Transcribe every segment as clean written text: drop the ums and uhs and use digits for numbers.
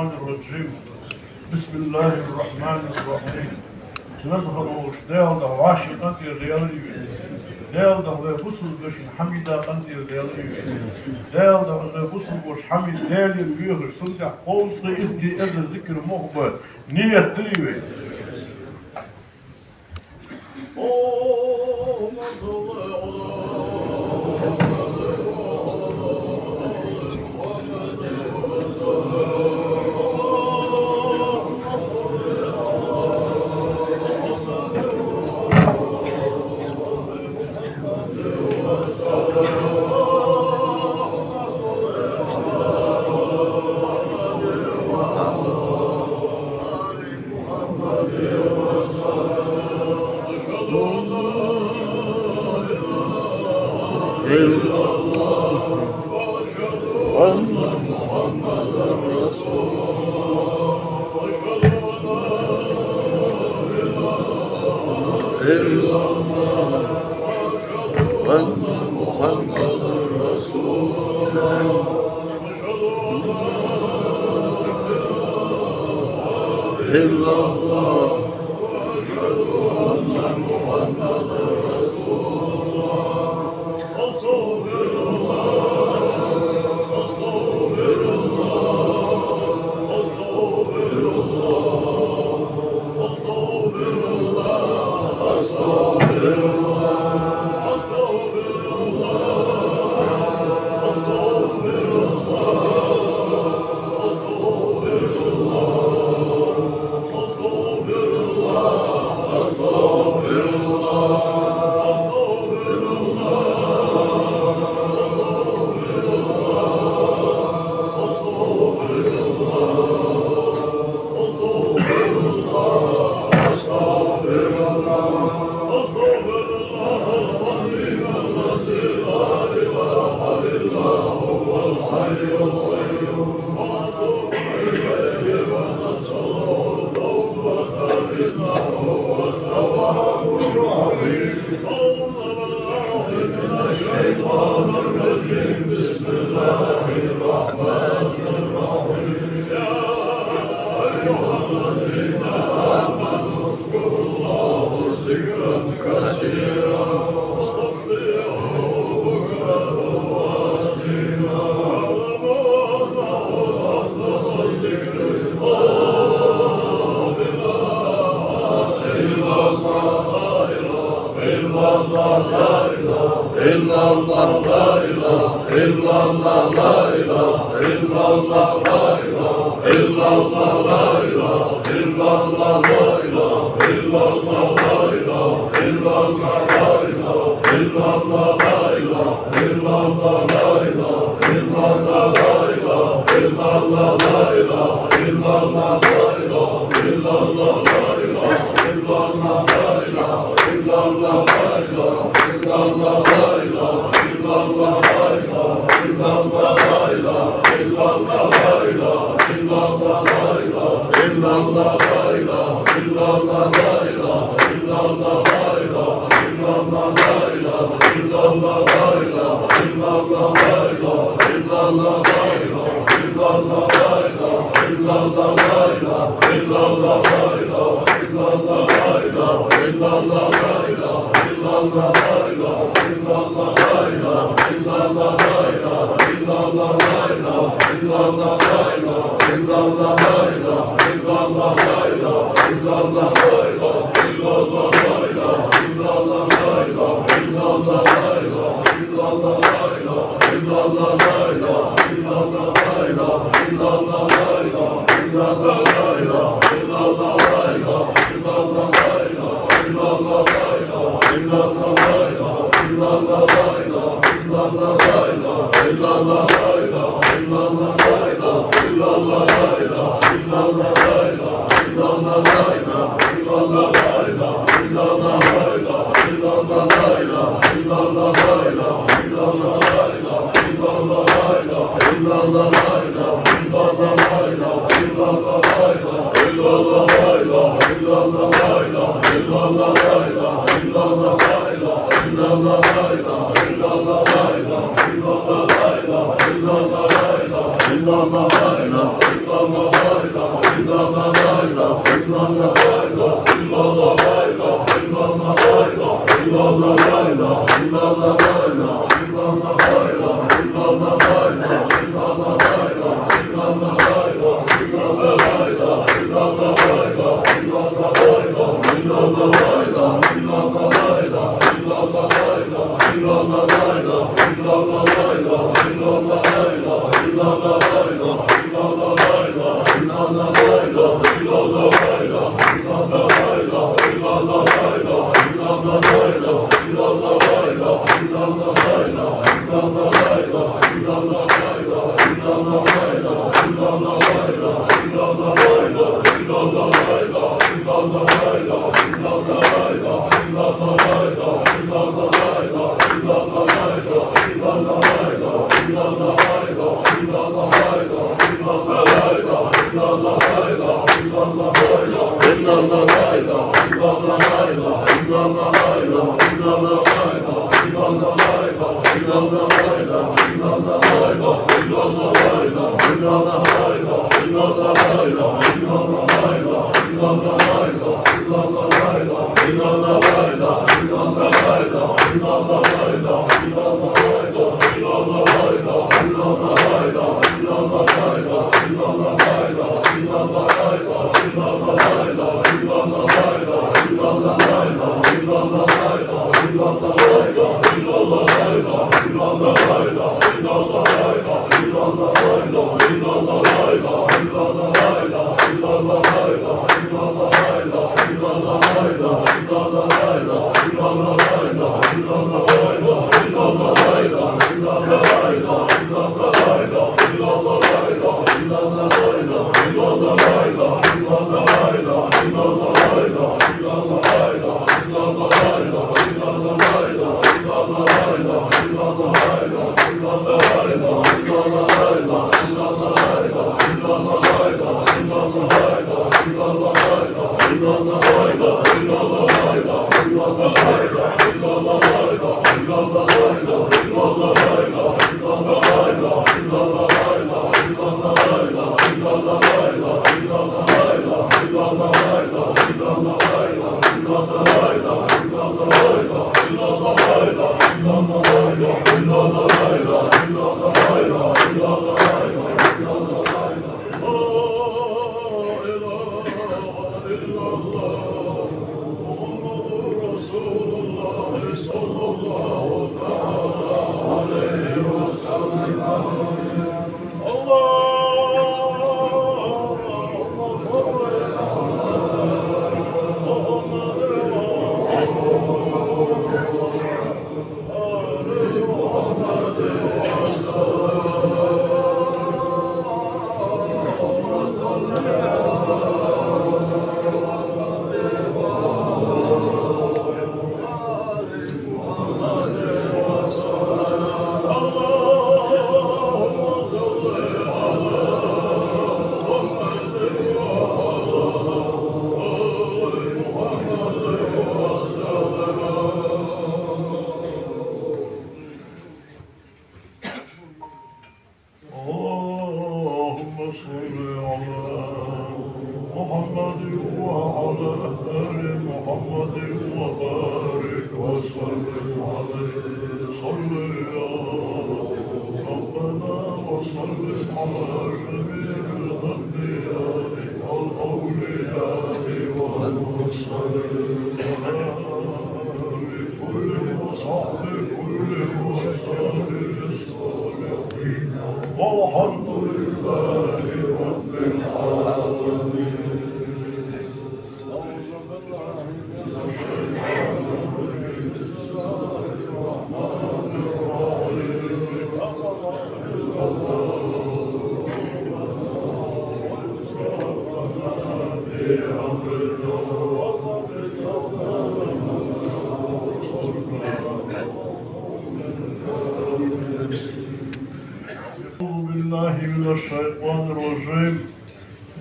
الرجيم. بسم الله الرحمن الرحيم. Tnabhalosh delda vaši kantir deliju. Delda ve busul goşin hamida kantir deliju. Delda ve busul goş hamid delil büyür. Sulta qolsqi izdi ezir zikr muhba. Niyet diliyor.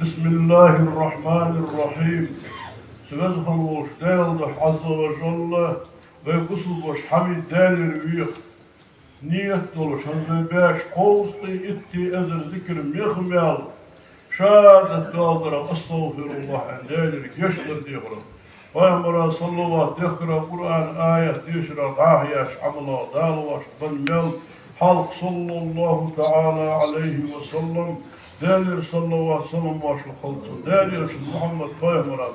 بسم الله الرحمن الرحيم. سبحانه وتعالى عز وجل ويقصد وشحمد دالر ويخ نية دولش هنزل باش قوستي اتي ازر ذكر ميخميال شادت قادرة أستغفر الله عن ذلك يشغل ديغرة ويمر صلى الله تقرأ قرآن آية تشرى داهية عملا دالوش بالميل حلق صلى الله تعالى عليه وسلم دالير صلى الله عليه وسلم واشو خلصه دالير محمد فيمر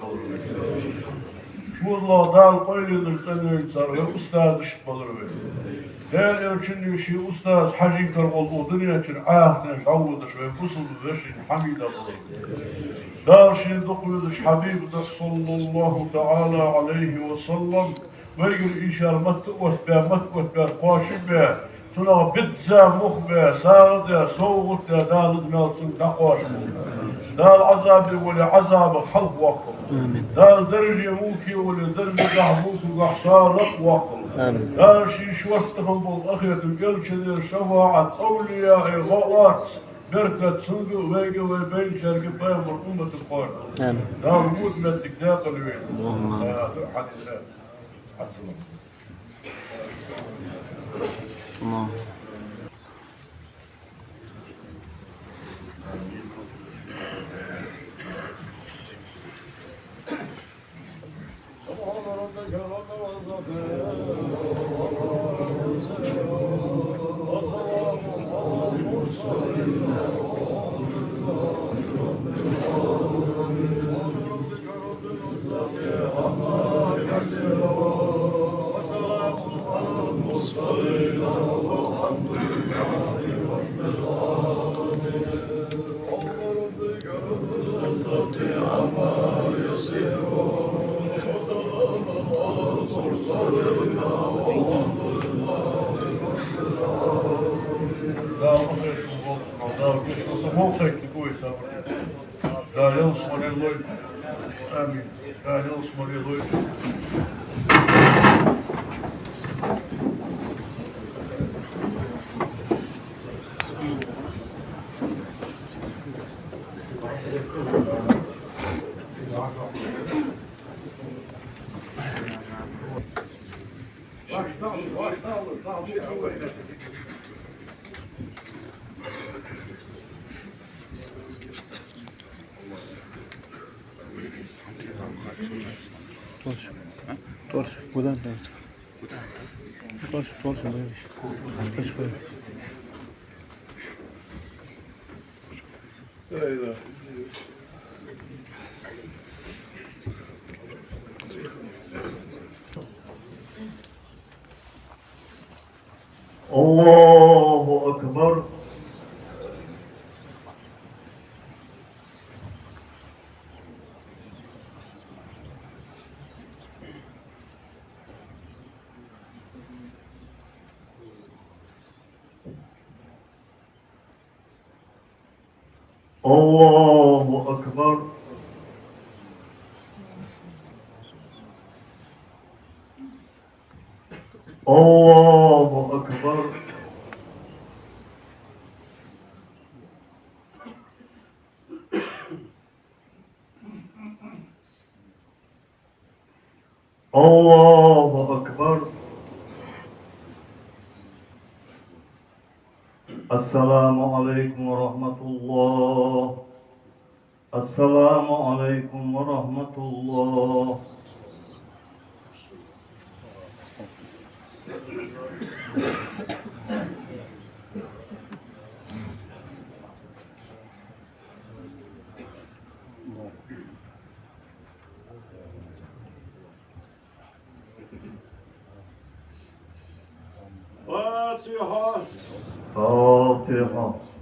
شو الله دال قيل للتنين صار أستاذ شبالروي دالير شنو شي أستاذ حجي كرغل ودنيا شن عاهنا شعود شوي فصل بشين حميدة دار شي دقيدش حبيب صلى الله تعالى عليه وسلم ويقول إيشار متقوث بها قاشب بها تنا بتزا مخبه ساردة صوغة دال دمالسن تقاشب دال عذاب ولا عذاب خلق وقل دال درجة موكي ولا درجة قحبوك وقحصار وقل دال شي شوفتهم بالأخيرة القلب شدير شفاعة أولياء غوات بركة سنقو ويقو ويبين شرق فيمر أمة القرآن دال موت من التكتاق الوين حديثات الله Da يصمر الله آمين دا يصمر الله Torce, buradan da. Torce böyle. Geç böyle. Öyle. Allahu Ekber. Allahu Ekber. Allahu Ekber. Allahu Ekber. Esselamu Aleyküm ve Rahmetullah. Esselamu Aleyküm ve Rahmetullah. Fatiha. Fatiha.